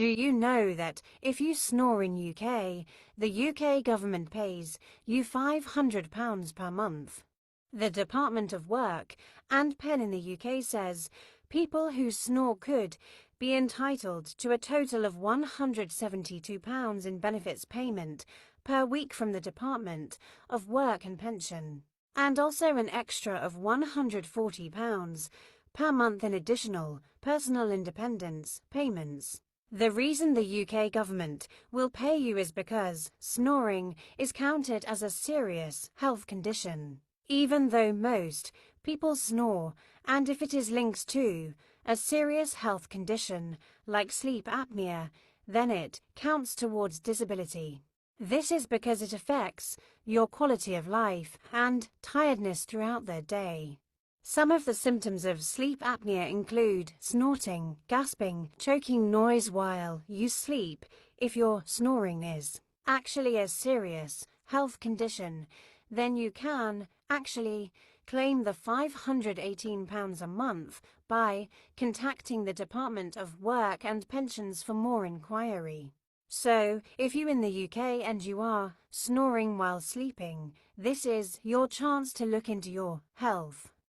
you know that if you snore in UK, the UK government pays you £500 per month? The Department of Work and Pen in the UK says people who snore could be entitled to a total of £172 in benefits payment per week from the Department of Work and Pension, and also an extra of £140 per month in additional personal independence payments. The reason the UK government will pay you is because snoring is counted as a serious health condition. Even though most people snore, and if it is linked to a serious health condition like sleep apnea, then it counts towards disability. This is because it affects your quality of life and tiredness throughout the day. Some of the symptoms of sleep apnea include snorting, gasping, choking noise while you sleep. If your snoring is actually a serious health condition, then you can actually claim the £518 a month by contacting the Department of Work and Pensions for more inquiry. So, if you're in the UK and you are snoring while sleeping, this is your chance to look into your health.